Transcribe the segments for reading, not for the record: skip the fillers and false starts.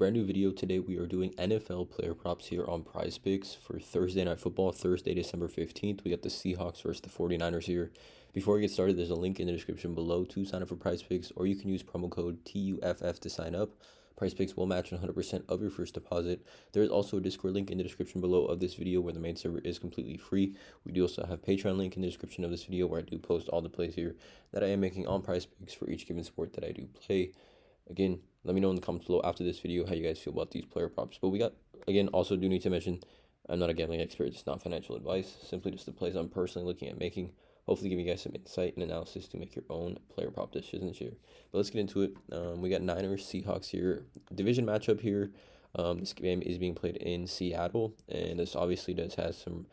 Brand new video today. We are doing NFL player props here on PrizePicks for Thursday Night Football, Thursday, December 15th. We got the Seahawks versus the 49ers here. Before we get started, there's a link in the description below to sign up for PrizePicks, or you can use promo code TUFF to sign up. PrizePicks will match 100% of your first deposit. There is also a Discord link in the description below of this video where the main server is completely free. We do also have a Patreon link in the description of this video where I do post all the plays here that I am making on PrizePicks for each given sport that I do play. Again, let me know in the comments below after this video how you guys feel about these player props. But we got, again, also do need to mention, I'm not a gambling expert. It's not financial advice. Simply just the plays I'm personally looking at making. Hopefully give you guys some insight and analysis to make your own player prop decisions here. But let's get into it. We got Niners, Seahawks here. Division matchup here. This game is being played in Seattle. And this obviously does have some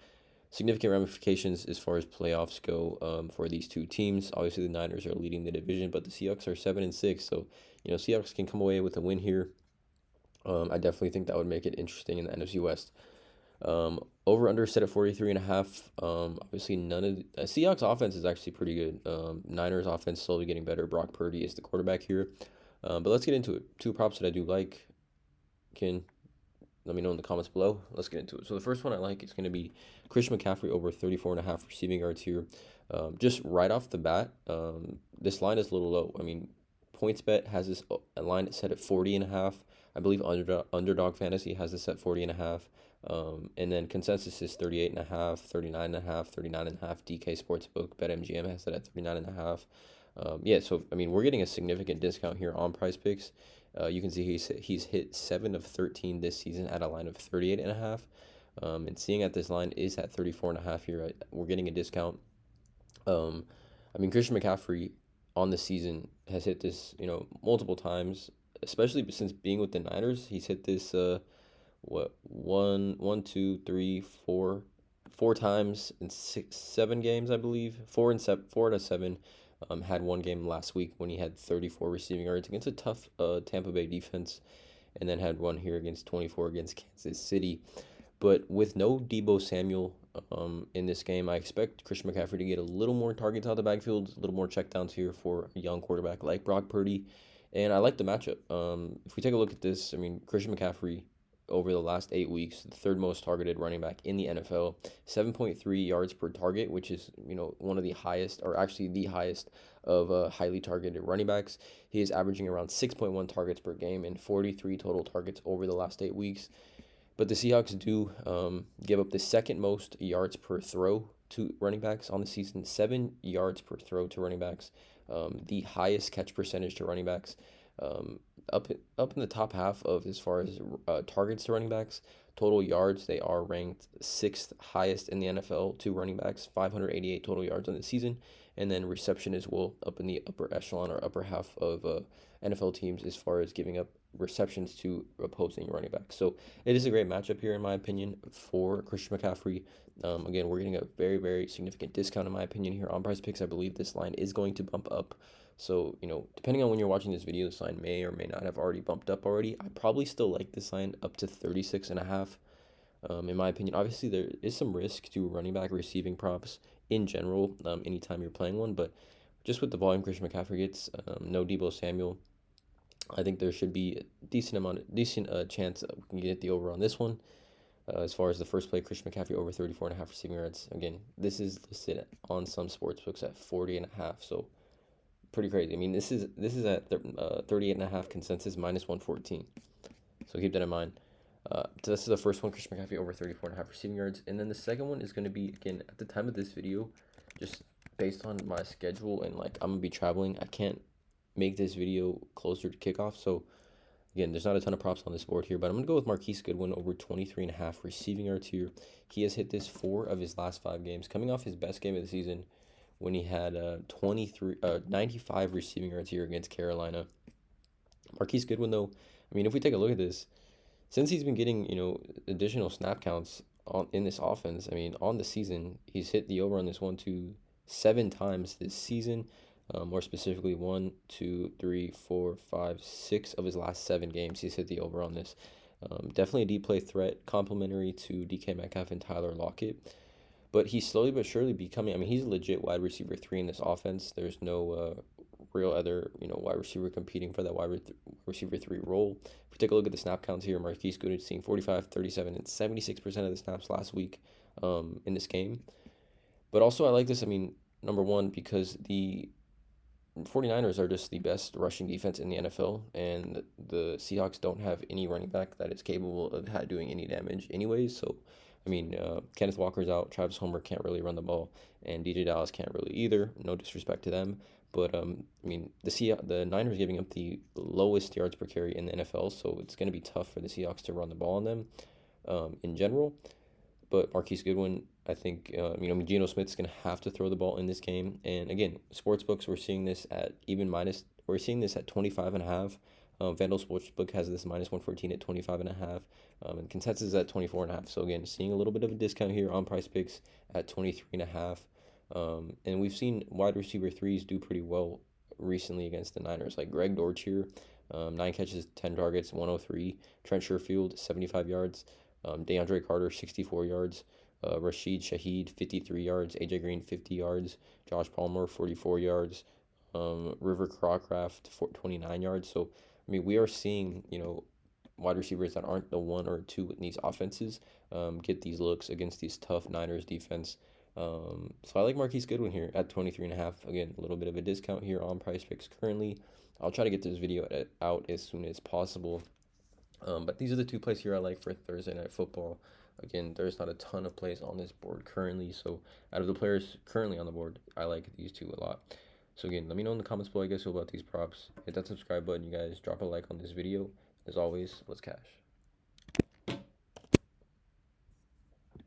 significant ramifications as far as playoffs go for these two teams. Obviously, the Niners are leading the division, but the Seahawks are 7-6. So, Seahawks can come away with a win here. I definitely think that would make it interesting in the NFC West. Over under set at 43.5. Obviously, none of the Seahawks offense is actually pretty good. Niners offense slowly getting better. Brock Purdy is the quarterback here. But let's get into it. Two props that I do like. Let me know in the comments below. Let's get into it. So the first one I like is going to be Christian McCaffrey over 34.5 receiving yards here. Just right off the bat, this line is a little low. I mean, PointsBet has this line set at 40.5. I believe Underdog Fantasy has this at 40.5. And then consensus is 38.5, 39.5, 39.5. DK Sportsbook, BetMGM has it at 39.5. Yeah, so I mean, we're getting a significant discount here on PrizePicks. You can see he's hit 7 of 13 this season at a line of 38.5. And seeing that this line is at 34.5 here, we're getting a discount. I mean, Christian McCaffrey on the season has hit this, multiple times, especially since being with the Niners. He's hit this, four times in 7 games, I believe. 4 out of 7. Had one game last week when he had 34 receiving yards against a tough Tampa Bay defense, and then had one here against 24 against Kansas City. But with no Deebo Samuel in this game, I expect Christian McCaffrey to get a little more targets out of the backfield, a little more checkdowns here for a young quarterback like Brock Purdy, and I like the matchup. If we take a look at this, I mean, Christian McCaffrey over the last 8 weeks, the third most targeted running back in the NFL, 7.3 yards per target, which is, one of the highest, or actually the highest of highly targeted running backs. He is averaging around 6.1 targets per game and 43 total targets over the last 8 weeks. But the Seahawks do give up the second most yards per throw to running backs on the season, 7 yards per throw to running backs, the highest catch percentage to running backs. Up in the top half of as far as targets to running backs. Total yards, they are ranked 6th highest in the NFL to running backs, 588 total yards on the season. And then reception as well, up in the upper echelon or upper half of NFL teams as far as giving up receptions to opposing running backs. So it is a great matchup here, in my opinion, for Christian McCaffrey. Again, we're getting a very, very significant discount, in my opinion, here on PrizePicks. I believe this line is going to bump up. So, depending on when you're watching this video, this line may or may not have already bumped up already. I probably still like this line up to 36.5. In my opinion, obviously there is some risk to running back receiving props in general, anytime you're playing one, but just with the volume Christian McCaffrey gets, no Deebo Samuel, I think there should be a decent chance that we can get the over on this one. As far as the first play, Christian McCaffrey over 34.5 receiving yards. Again, this is listed on some sportsbooks at 40.5, so pretty crazy. I mean, this is at 38.5 consensus minus 114. So keep that in mind. So this is the first one, Christian McCaffrey over 34.5 receiving yards. And then the second one is going to be, again, at the time of this video, just based on my schedule and I'm going to be traveling, I can't make this video closer to kickoff. So again, there's not a ton of props on this board here, but I'm going to go with Marquise Goodwin over 23.5 receiving yards here. He has hit this 4 of his last 5 games, coming off his best game of the season when he had 95 receiving yards here against Carolina. Marquise Goodwin, though, I mean, if we take a look at this, since he's been getting, additional snap counts in this offense, I mean, on the season, he's hit the over on this 7 times this season. More specifically, 1, 2, 3, 4, 5, 6 of his last 7 games, he's hit the over on this. Definitely a deep play threat, complementary to DK Metcalf and Tyler Lockett. But he's slowly but surely becoming, I mean, he's a legit wide receiver 3 in this offense. There's no real other, wide receiver competing for that receiver 3 role. If we take a look at the snap counts here, Marquise Goodwin seeing 45, 37, and 76% of the snaps last week in this game. But also, I like this, number one, because the 49ers are just the best rushing defense in the NFL, and the Seahawks don't have any running back that is capable of doing any damage anyways. So, Kenneth Walker's out, Travis Homer can't really run the ball, and DJ Dallas can't really either. No disrespect to them. But, the Niners giving up the lowest yards per carry in the NFL, so it's going to be tough for the Seahawks to run the ball on them in general. But Marquise Goodwin, I think, Geno Smith's going to have to throw the ball in this game. And again, sportsbooks, we're seeing this at we're seeing this at 25.5. FanDuel Sportsbook has this -114 at 25.5. And consensus is at 24.5. So again, seeing a little bit of a discount here on PrizePicks at 23.5. And we've seen wide receiver 3s do pretty well recently against the Niners, like Greg Dortch here, 9 catches, 10 targets, 103. Trent Sherfield, 75 yards. DeAndre Carter, 64 yards. Rashid Shaheed, 53 yards. AJ Green, 50 yards. Josh Palmer, 44 yards. River Crocraft, 29 yards. So, we are seeing, wide receivers that aren't the 1 or 2 in these offenses get these looks against these tough Niners defense. So I like Marquise Goodwin here at 23.5. Again, a little bit of a discount here on PrizePicks currently. I'll try to get this video out as soon as possible. But these are the 2 plays here I like for Thursday Night Football. Again, there's not a ton of plays on this board currently, so out of the players currently on the board, I like these 2 a lot. So again, let me know in the comments below, I guess, about these props. Hit that subscribe button, you guys. Drop a like on this video. As always, let's cash.